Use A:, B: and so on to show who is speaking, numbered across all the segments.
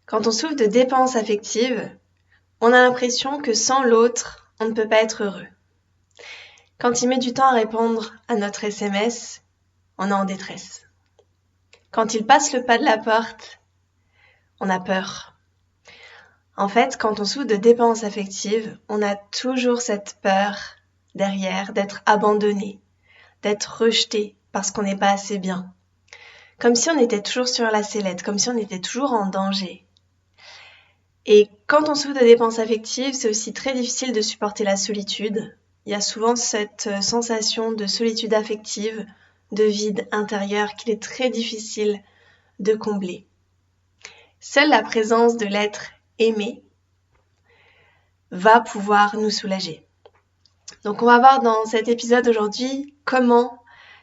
A: Quand on souffre de dépendance affective, on a l'impression que sans l'autre, on ne peut pas être heureux. Quand il met du temps à répondre à notre SMS, on est en détresse. Quand il passe le pas de la porte, on a peur. En fait, quand on souffre de dépendance affective, on a toujours cette peur derrière d'être abandonné, d'être rejeté parce qu'on n'est pas assez bien. Comme si on était toujours sur la sellette, comme si on était toujours en danger. Et quand on souffre de dépendance affective, c'est aussi très difficile de supporter la solitude. Il y a souvent cette sensation de solitude affective, de vide intérieur qu'il est très difficile de combler. Seule la présence de l'être aimé va pouvoir nous soulager. Donc on va voir dans cet épisode aujourd'hui comment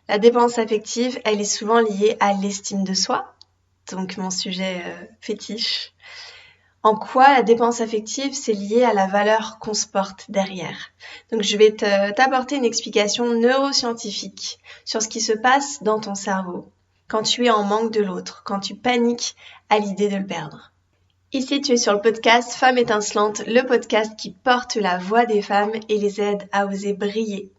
A: la dépendance affective, elle est souvent liée à l'estime de soi, donc mon sujet fétiche. En quoi la dépendance affective, c'est lié à la valeur qu'on se porte derrière. Donc je vais t'apporter une explication neuroscientifique sur ce qui se passe dans ton cerveau quand tu es en manque de l'autre, quand tu paniques à l'idée de le perdre. Ici, tu es sur le podcast Femmes étincelantes, le podcast qui porte la voix des femmes et les aide à oser briller.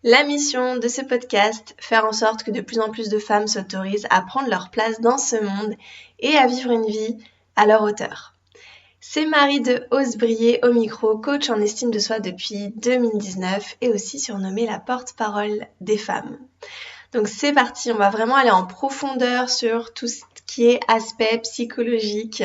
A: La mission de ce podcast, faire en sorte que de plus en plus de femmes s'autorisent à prendre leur place dans ce monde et à vivre une vie à leur hauteur. C'est Marie de Ose Briller au micro, coach en estime de soi depuis 2019 et aussi surnommée la porte-parole des femmes. Donc c'est parti, on va vraiment aller en profondeur sur tout ce qui est aspect psychologique,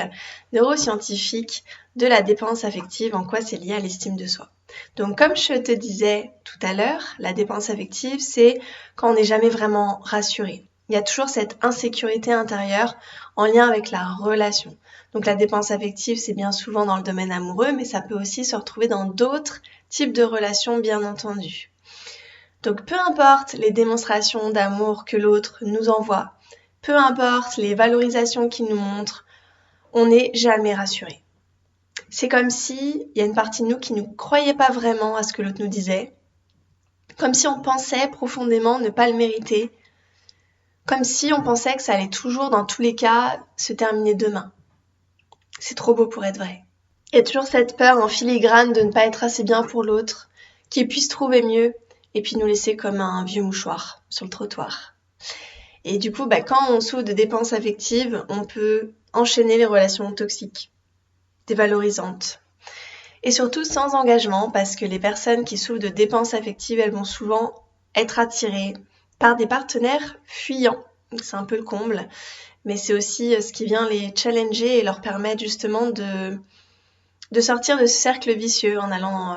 A: neuroscientifique de la dépendance affective, en quoi c'est lié à l'estime de soi. Donc comme je te disais tout à l'heure, la dépendance affective, c'est quand on n'est jamais vraiment rassuré. Il y a toujours cette insécurité intérieure en lien avec la relation. Donc la dépendance affective, c'est bien souvent dans le domaine amoureux, mais ça peut aussi se retrouver dans d'autres types de relations, bien entendu. Donc peu importe les démonstrations d'amour que l'autre nous envoie, peu importe les valorisations qu'il nous montre, on n'est jamais rassuré. C'est comme si il y a une partie de nous qui ne croyait pas vraiment à ce que l'autre nous disait, comme si on pensait profondément ne pas le mériter, comme si on pensait que ça allait toujours, dans tous les cas, se terminer demain. C'est trop beau pour être vrai. Il y a toujours cette peur en filigrane de ne pas être assez bien pour l'autre, qu'il puisse trouver mieux, et puis nous laisser comme un vieux mouchoir sur le trottoir. Et du coup, quand on souffre de dépendance affective, on peut enchaîner les relations toxiques, dévalorisantes. Et surtout sans engagement, parce que les personnes qui souffrent de dépendance affective, elles vont souvent être attirées par des partenaires fuyants. C'est un peu le comble, mais c'est aussi ce qui vient les challenger et leur permettre justement de sortir de ce cercle vicieux en allant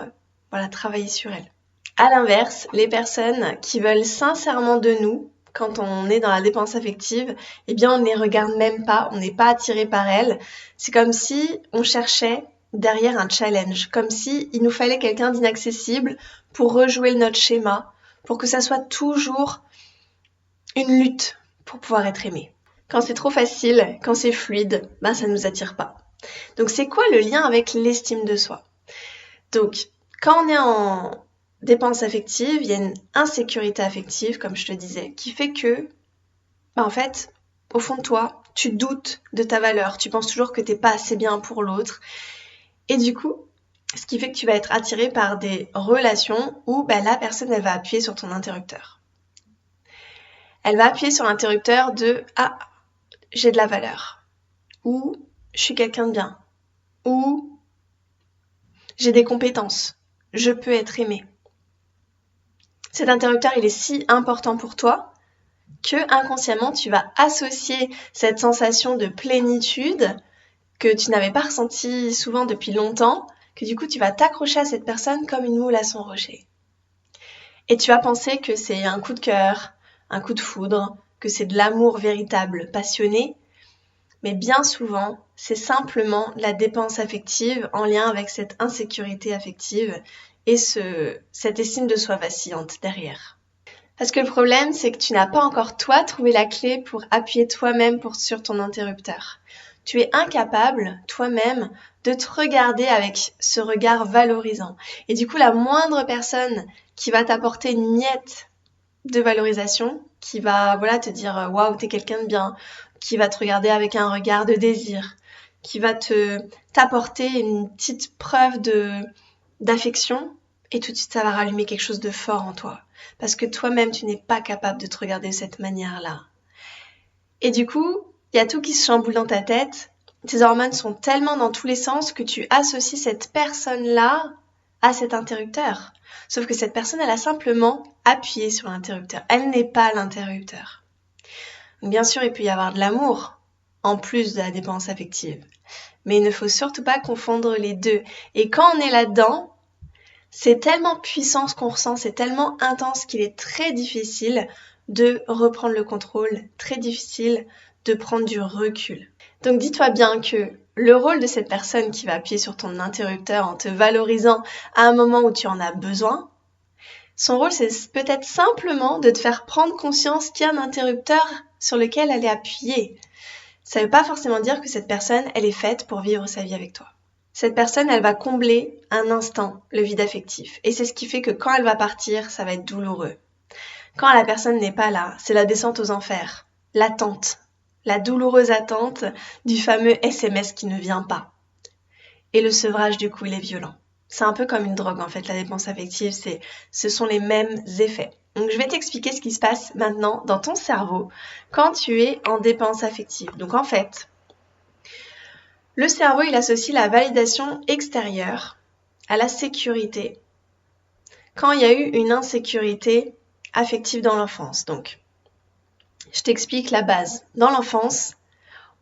A: travailler sur elles. À l'inverse, les personnes qui veulent sincèrement de nous, quand on est dans la dépendance affective, eh bien on ne les regarde même pas, on n'est pas attiré par elles. C'est comme si on cherchait derrière un challenge, comme si il nous fallait quelqu'un d'inaccessible pour rejouer notre schéma, pour que ça soit toujours une lutte pour pouvoir être aimé. Quand c'est trop facile, quand c'est fluide, ça ne nous attire pas. Donc c'est quoi le lien avec l'estime de soi ? Donc quand on est en dépendance affective, il y a une insécurité affective, comme je te disais, qui fait que, en fait, au fond de toi, tu doutes de ta valeur. Tu penses toujours que t'es pas assez bien pour l'autre. Et du coup, ce qui fait que tu vas être attiré par des relations où la personne, elle va appuyer sur ton interrupteur. Elle va appuyer sur l'interrupteur de « Ah, j'ai de la valeur » ou « Je suis quelqu'un de bien » ou « J'ai des compétences, je peux être aimé ». Cet interrupteur, il est si important pour toi que inconsciemment, tu vas associer cette sensation de plénitude que tu n'avais pas ressentie souvent depuis longtemps, que du coup, tu vas t'accrocher à cette personne comme une moule à son rocher. Et tu vas penser que c'est un coup de cœur, un coup de foudre, que c'est de l'amour véritable, passionné, mais bien souvent, c'est simplement la dépendance affective en lien avec cette insécurité affective et cette estime de soi vacillante derrière. Parce que le problème, c'est que tu n'as pas encore toi trouvé la clé pour appuyer toi-même sur ton interrupteur. Tu es incapable, toi-même, de te regarder avec ce regard valorisant. Et du coup, la moindre personne qui va t'apporter une miette de valorisation, qui va te dire « Waouh, t'es quelqu'un de bien », qui va te regarder avec un regard de désir, qui va t'apporter une petite preuve d'affection et tout de suite ça va rallumer quelque chose de fort en toi. Parce que toi-même, tu n'es pas capable de te regarder de cette manière-là. Et du coup, il y a tout qui se chamboule dans ta tête. Tes hormones sont tellement dans tous les sens que tu associes cette personne-là à cet interrupteur. Sauf que cette personne, elle a simplement appuyé sur l'interrupteur. Elle n'est pas l'interrupteur. Donc bien sûr, il peut y avoir de l'amour, en plus de la dépendance affective. Mais il ne faut surtout pas confondre les deux. Et quand on est là-dedans, c'est tellement puissant ce qu'on ressent, c'est tellement intense qu'il est très difficile de reprendre le contrôle, très difficile de prendre du recul. Donc dis-toi bien que le rôle de cette personne qui va appuyer sur ton interrupteur en te valorisant à un moment où tu en as besoin, son rôle c'est peut-être simplement de te faire prendre conscience qu'il y a un interrupteur sur lequel elle est appuyée. Ça ne veut pas forcément dire que cette personne, elle est faite pour vivre sa vie avec toi. Cette personne, elle va combler un instant le vide affectif. Et c'est ce qui fait que quand elle va partir, ça va être douloureux. Quand la personne n'est pas là, c'est la descente aux enfers, l'attente, la douloureuse attente du fameux SMS qui ne vient pas. Et le sevrage, du coup, il est violent. C'est un peu comme une drogue, en fait, la dépendance affective, ce sont les mêmes effets. Donc, je vais t'expliquer ce qui se passe maintenant dans ton cerveau quand tu es en dépendance affective. Donc, en fait, le cerveau, il associe la validation extérieure à la sécurité quand il y a eu une insécurité affective dans l'enfance. Donc, je t'explique la base. Dans l'enfance,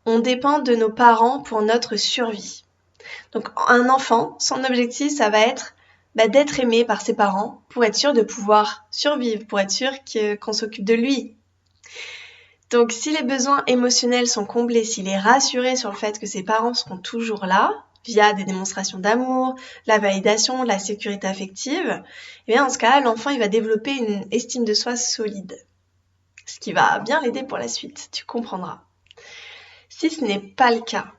A: on dépend de nos parents pour notre survie. Donc, un enfant, son objectif, ça va être d'être aimé par ses parents pour être sûr de pouvoir survivre, pour être sûr qu'on s'occupe de lui. Donc, si les besoins émotionnels sont comblés, s'il est rassuré sur le fait que ses parents seront toujours là, via des démonstrations d'amour, la validation, la sécurité affective, et bien dans ce cas, l'enfant, il va développer une estime de soi solide. Ce qui va bien l'aider pour la suite, tu comprendras. Si ce n'est pas le cas,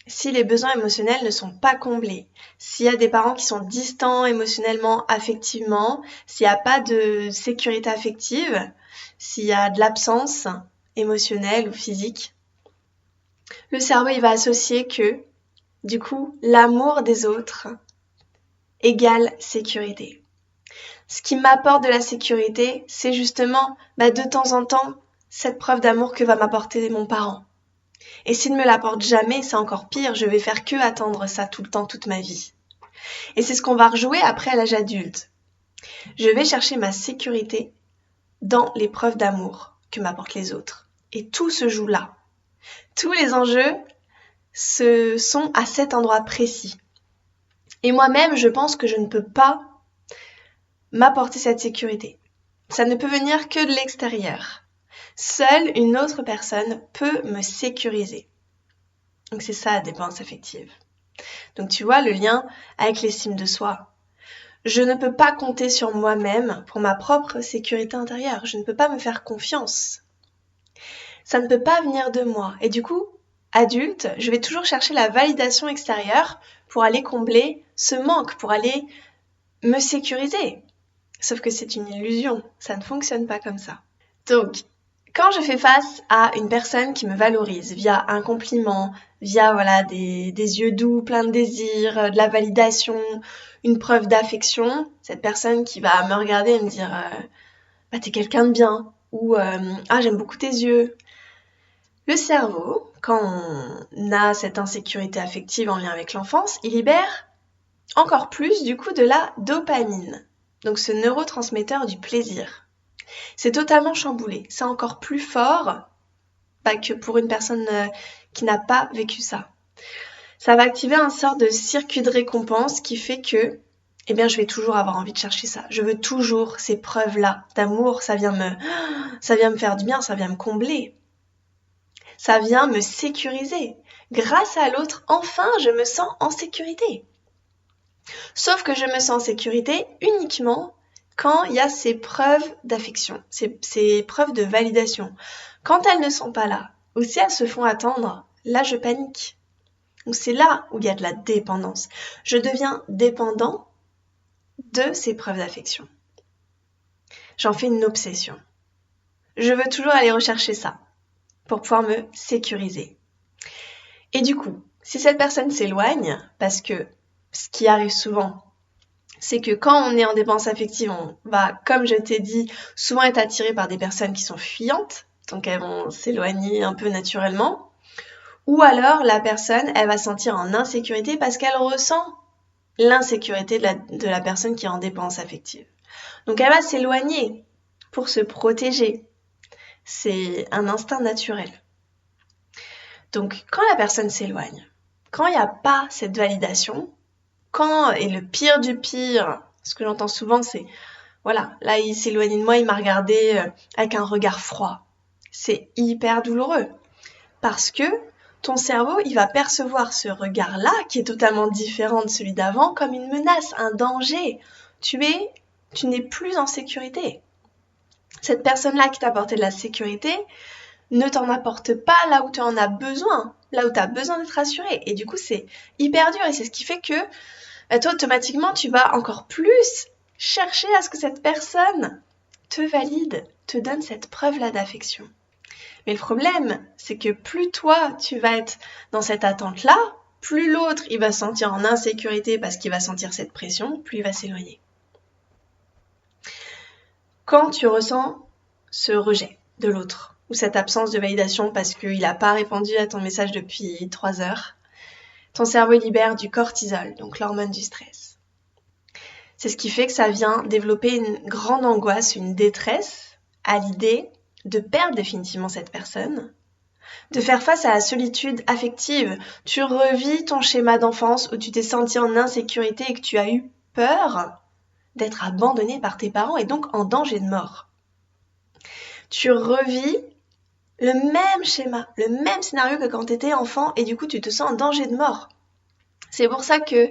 A: si les besoins émotionnels ne sont pas comblés, s'il y a des parents qui sont distants émotionnellement, affectivement, s'il n'y a pas de sécurité affective, s'il y a de l'absence émotionnelle ou physique, le cerveau il va associer que, du coup, l'amour des autres égale sécurité. Ce qui m'apporte de la sécurité, c'est justement de temps en temps cette preuve d'amour que va m'apporter mon parent. Et s'il ne me l'apporte jamais, c'est encore pire, je vais faire que attendre ça tout le temps, toute ma vie. Et c'est ce qu'on va rejouer après à l'âge adulte. Je vais chercher ma sécurité dans les preuves d'amour que m'apportent les autres. Et tout se joue là. Tous les enjeux sont à cet endroit précis. Et moi-même, je pense que je ne peux pas m'apporter cette sécurité. Ça ne peut venir que de l'extérieur. Seule une autre personne peut me sécuriser. Donc c'est ça la dépendance affective. Donc tu vois le lien avec l'estime de soi. Je ne peux pas compter sur moi-même pour ma propre sécurité intérieure. Je ne peux pas me faire confiance. Ça ne peut pas venir de moi. Et du coup, adulte, je vais toujours chercher la validation extérieure pour aller combler ce manque, pour aller me sécuriser. Sauf que c'est une illusion. Ça ne fonctionne pas comme ça. Donc, quand je fais face à une personne qui me valorise via un compliment, via des yeux doux, pleins de désir, de la validation, une preuve d'affection, cette personne qui va me regarder et me dire t'es quelqu'un de bien ou j'aime beaucoup tes yeux. Le cerveau, quand on a cette insécurité affective en lien avec l'enfance, il libère encore plus du coup de la dopamine, donc ce neurotransmetteur du plaisir. C'est totalement chamboulé. C'est encore plus fort que pour une personne qui n'a pas vécu ça. Ça va activer un sort de circuit de récompense qui fait que je vais toujours avoir envie de chercher ça. Je veux toujours ces preuves-là d'amour. Ça vient me faire du bien, ça vient me combler. Ça vient me sécuriser. Grâce à l'autre, enfin, je me sens en sécurité. Sauf que je me sens en sécurité uniquement quand il y a ces preuves d'affection, ces preuves de validation. Quand elles ne sont pas là, ou si elles se font attendre, là je panique. Donc c'est là où il y a de la dépendance. Je deviens dépendant de ces preuves d'affection. J'en fais une obsession. Je veux toujours aller rechercher ça pour pouvoir me sécuriser. Et du coup, Si cette personne s'éloigne, parce que ce qui arrive souvent, c'est que quand on est en dépendance affective, on va, comme je t'ai dit, souvent être attiré par des personnes qui sont fuyantes, donc elles vont s'éloigner un peu naturellement. Ou alors la personne, elle va se sentir en insécurité parce qu'elle ressent l'insécurité de la personne qui est en dépendance affective. Donc elle va s'éloigner pour se protéger. C'est un instinct naturel. Donc quand la personne s'éloigne, quand il n'y a pas cette validation, et le pire du pire, ce que j'entends souvent, c'est, voilà, là il s'est éloigné de moi, il m'a regardé avec un regard froid. C'est hyper douloureux. Parce que ton cerveau, il va percevoir ce regard-là, qui est totalement différent de celui d'avant, comme une menace, un danger. Tu n'es plus en sécurité. Cette personne-là qui t'a apporté de la sécurité ne t'en apporte pas là où tu en as besoin, là où tu as besoin d'être rassuré. Et du coup, c'est hyper dur et c'est ce qui fait que toi, automatiquement, tu vas encore plus chercher à ce que cette personne te valide, te donne cette preuve-là d'affection. Mais le problème, c'est que plus toi, tu vas être dans cette attente-là, plus l'autre, il va se sentir en insécurité parce qu'il va sentir cette pression, plus il va s'éloigner. Quand tu ressens ce rejet de l'autre, ou cette absence de validation parce qu'il n'a pas répondu à ton message depuis 3 heures, ton cerveau libère du cortisol, donc l'hormone du stress. C'est ce qui fait que ça vient développer une grande angoisse, une détresse à l'idée de perdre définitivement cette personne, de faire face à la solitude affective. Tu revis ton schéma d'enfance où tu t'es senti en insécurité et que tu as eu peur d'être abandonné par tes parents et donc en danger de mort. Tu revis le même schéma, le même scénario que quand tu étais enfant et du coup tu te sens en danger de mort. C'est pour ça que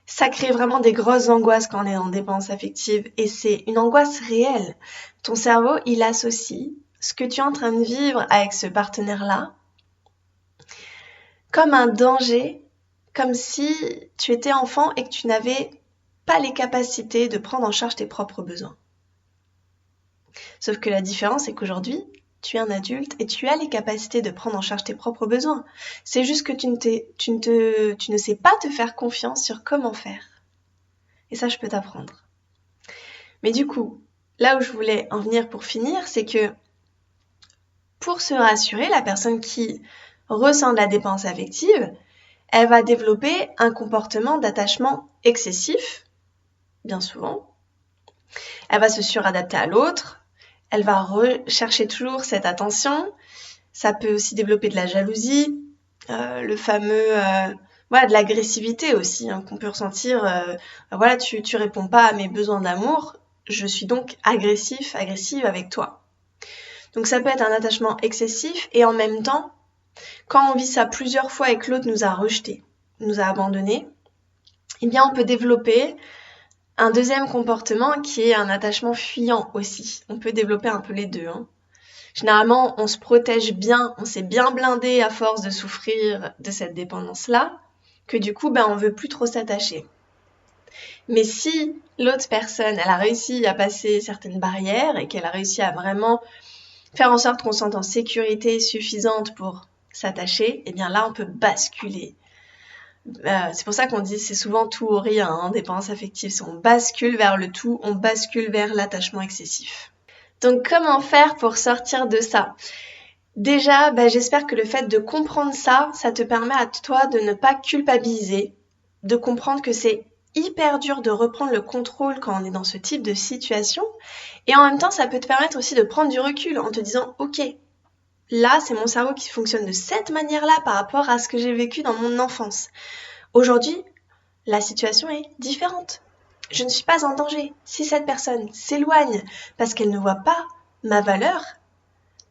A: ça crée vraiment des grosses angoisses quand on est en dépendance affective et c'est une angoisse réelle. Ton cerveau, il associe ce que tu es en train de vivre avec ce partenaire-là comme un danger, comme si tu étais enfant et que tu n'avais pas les capacités de prendre en charge tes propres besoins. Sauf que la différence, c'est qu'aujourd'hui, tu es un adulte et tu as les capacités de prendre en charge tes propres besoins. C'est juste que tu ne sais pas te faire confiance sur comment faire. Et ça, je peux t'apprendre. Mais du coup, là où je voulais en venir pour finir, c'est que pour se rassurer, la personne qui ressent de la dépendance affective, elle va développer un comportement d'attachement excessif, bien souvent. Elle va se suradapter à l'autre. Elle va rechercher toujours cette attention. Ça peut aussi développer de la jalousie, le fameux, de l'agressivité aussi, hein, qu'on peut ressentir. Tu réponds pas à mes besoins d'amour, je suis donc agressive avec toi. Donc ça peut être un attachement excessif et en même temps, quand on vit ça plusieurs fois et que l'autre nous a rejetés, nous a abandonnés, eh bien on peut développer un deuxième comportement qui est un attachement fuyant aussi. On peut développer un peu les deux. Hein. Généralement, on se protège bien, on s'est bien blindé à force de souffrir de cette dépendance-là, que du coup, on veut plus trop s'attacher. Mais si l'autre personne, elle a réussi à passer certaines barrières et qu'elle a réussi à vraiment faire en sorte qu'on se sente en sécurité suffisante pour s'attacher, eh bien là, on peut basculer. C'est pour ça qu'on dit c'est souvent tout ou rien, hein, dépendance affective. Si on bascule vers le tout, on bascule vers l'attachement excessif. Donc comment faire pour sortir de ça ? Déjà, j'espère que le fait de comprendre ça, ça te permet à toi de ne pas culpabiliser, de comprendre que c'est hyper dur de reprendre le contrôle quand on est dans ce type de situation. Et en même temps, ça peut te permettre aussi de prendre du recul en te disant « Ok, là, c'est mon cerveau qui fonctionne de cette manière-là par rapport à ce que j'ai vécu dans mon enfance. Aujourd'hui, la situation est différente. Je ne suis pas en danger. Si cette personne s'éloigne parce qu'elle ne voit pas ma valeur,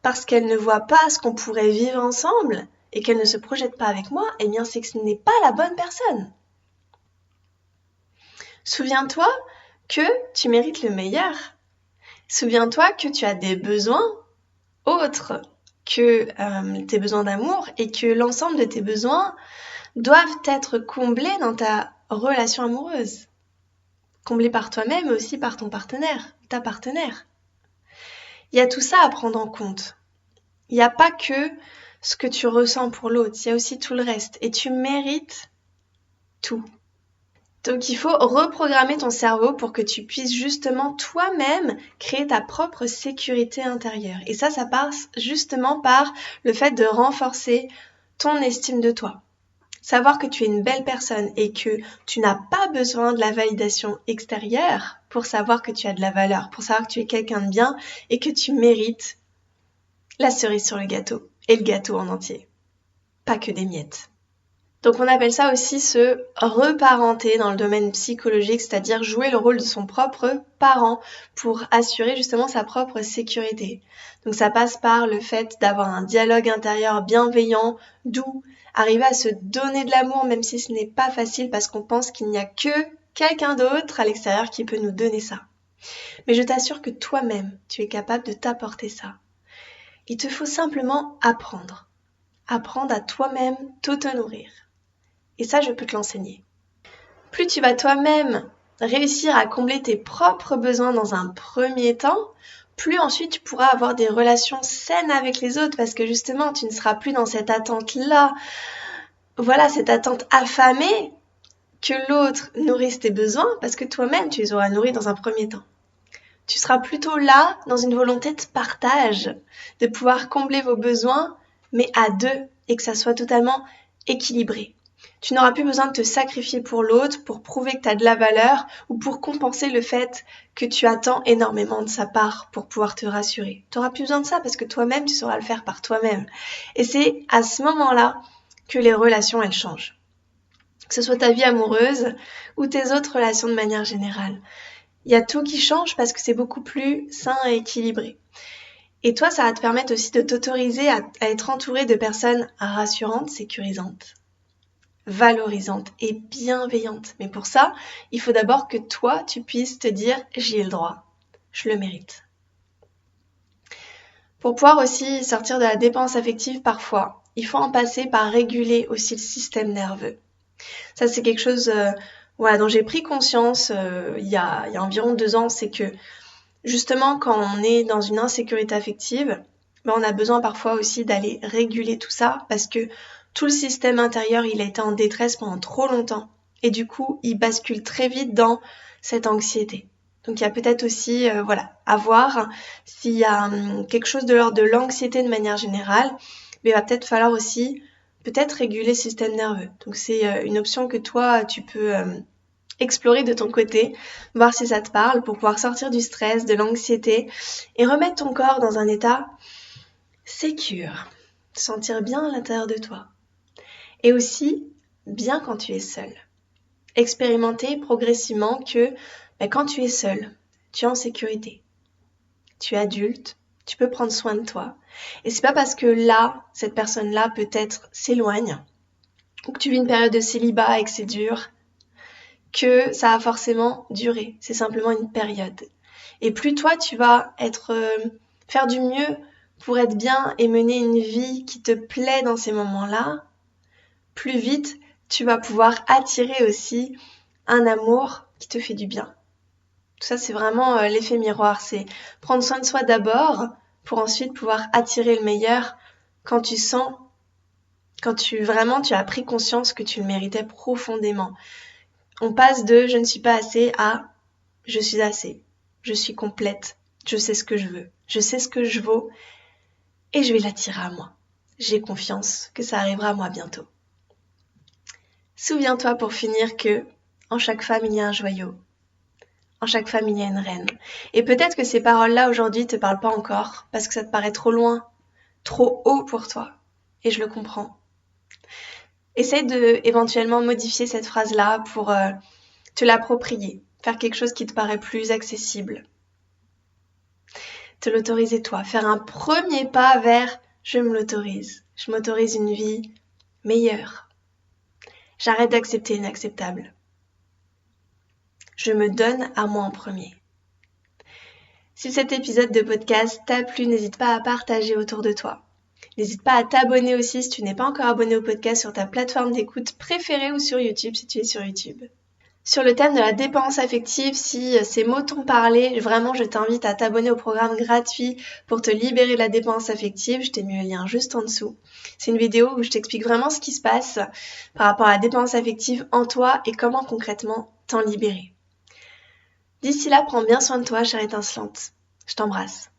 A: parce qu'elle ne voit pas ce qu'on pourrait vivre ensemble et qu'elle ne se projette pas avec moi, eh bien c'est que ce n'est pas la bonne personne. Souviens-toi que tu mérites le meilleur. Souviens-toi que tu as des besoins autres que tes besoins d'amour et que l'ensemble de tes besoins doivent être comblés dans ta relation amoureuse. Comblés par toi-même mais aussi par ton partenaire, ta partenaire. Il y a tout ça à prendre en compte. Il n'y a pas que ce que tu ressens pour l'autre, il y a aussi tout le reste. Et tu mérites tout. Donc il faut reprogrammer ton cerveau pour que tu puisses justement toi-même créer ta propre sécurité intérieure. Et ça passe justement par le fait de renforcer ton estime de toi. Savoir que tu es une belle personne et que tu n'as pas besoin de la validation extérieure pour savoir que tu as de la valeur, pour savoir que tu es quelqu'un de bien et que tu mérites la cerise sur le gâteau et le gâteau en entier. Pas que des miettes. Donc on appelle ça aussi se reparenter dans le domaine psychologique, c'est-à-dire jouer le rôle de son propre parent pour assurer justement sa propre sécurité. Donc ça passe par le fait d'avoir un dialogue intérieur bienveillant, doux, arriver à se donner de l'amour même si ce n'est pas facile parce qu'on pense qu'il n'y a que quelqu'un d'autre à l'extérieur qui peut nous donner ça. Mais je t'assure que toi-même, tu es capable de t'apporter ça. Il te faut simplement apprendre à toi-même t'auto-nourrir. Et ça, je peux te l'enseigner. Plus tu vas toi-même réussir à combler tes propres besoins dans un premier temps, plus ensuite tu pourras avoir des relations saines avec les autres parce que justement, tu ne seras plus dans cette attente-là. Voilà, cette attente affamée que l'autre nourrisse tes besoins parce que toi-même, tu les auras nourris dans un premier temps. Tu seras plutôt là dans une volonté de partage, de pouvoir combler vos besoins, mais à deux et que ça soit totalement équilibré. Tu n'auras plus besoin de te sacrifier pour l'autre, pour prouver que tu as de la valeur ou pour compenser le fait que tu attends énormément de sa part pour pouvoir te rassurer. Tu n'auras plus besoin de ça parce que toi-même, tu sauras le faire par toi-même. Et c'est à ce moment-là que les relations, elles changent. Que ce soit ta vie amoureuse ou tes autres relations de manière générale. Il y a tout qui change parce que c'est beaucoup plus sain et équilibré. Et toi, ça va te permettre aussi de t'autoriser à être entouré de personnes rassurantes, sécurisantes, valorisante et bienveillante. Mais pour ça, il faut d'abord que toi, tu puisses te dire « j'y ai le droit, je le mérite ». Pour pouvoir aussi sortir de la dépense affective parfois, il faut en passer par réguler aussi le système nerveux. Ça, c'est quelque chose dont j'ai pris conscience il y a environ 2 ans, c'est que justement quand on est dans une insécurité affective, on a besoin parfois aussi d'aller réguler tout ça parce que tout le système intérieur, il a été en détresse pendant trop longtemps. Et du coup, il bascule très vite dans cette anxiété. Donc il y a peut-être aussi, à voir s'il y a quelque chose de l'ordre de l'anxiété de manière générale, mais il va peut-être falloir aussi réguler le système nerveux. Donc c'est une option que toi, tu peux explorer de ton côté, voir si ça te parle pour pouvoir sortir du stress, de l'anxiété et remettre ton corps dans un état sécure, te sentir bien à l'intérieur de toi. Et aussi, bien quand tu es seul. Expérimenter progressivement que quand tu es seul, tu es en sécurité. Tu es adulte, tu peux prendre soin de toi. Et c'est pas parce que là, cette personne-là peut-être s'éloigne, ou que tu vis une période de célibat et que c'est dur, que ça va forcément durer. C'est simplement une période. Et plus toi, tu vas faire du mieux pour être bien et mener une vie qui te plaît dans ces moments-là, plus vite, tu vas pouvoir attirer aussi un amour qui te fait du bien. Tout ça, c'est vraiment l'effet miroir. C'est prendre soin de soi d'abord pour ensuite pouvoir attirer le meilleur quand tu as pris conscience que tu le méritais profondément. On passe de « je ne suis pas assez » à « je suis assez ». Je suis complète. Je sais ce que je veux. Je sais ce que je vaux et je vais l'attirer à moi. J'ai confiance que ça arrivera à moi bientôt. Souviens-toi pour finir que en chaque femme il y a un joyau, en chaque femme il y a une reine. Et peut-être que ces paroles-là aujourd'hui te parlent pas encore parce que ça te paraît trop loin, trop haut pour toi. Et je le comprends. Essaye de éventuellement modifier cette phrase-là pour te l'approprier, faire quelque chose qui te paraît plus accessible. Te l'autoriser toi, faire un premier pas vers « je me l'autorise ». Je m'autorise une vie meilleure. J'arrête d'accepter l'inacceptable. Je me donne à moi en premier. Si cet épisode de podcast t'a plu, n'hésite pas à partager autour de toi. N'hésite pas à t'abonner aussi si tu n'es pas encore abonné au podcast sur ta plateforme d'écoute préférée ou sur YouTube si tu es sur YouTube. Sur le thème de la dépendance affective, si ces mots t'ont parlé, vraiment je t'invite à t'abonner au programme gratuit pour te libérer de la dépendance affective. Je t'ai mis le lien juste en dessous. C'est une vidéo où je t'explique vraiment ce qui se passe par rapport à la dépendance affective en toi et comment concrètement t'en libérer. D'ici là, prends bien soin de toi, chère étincelante. Je t'embrasse.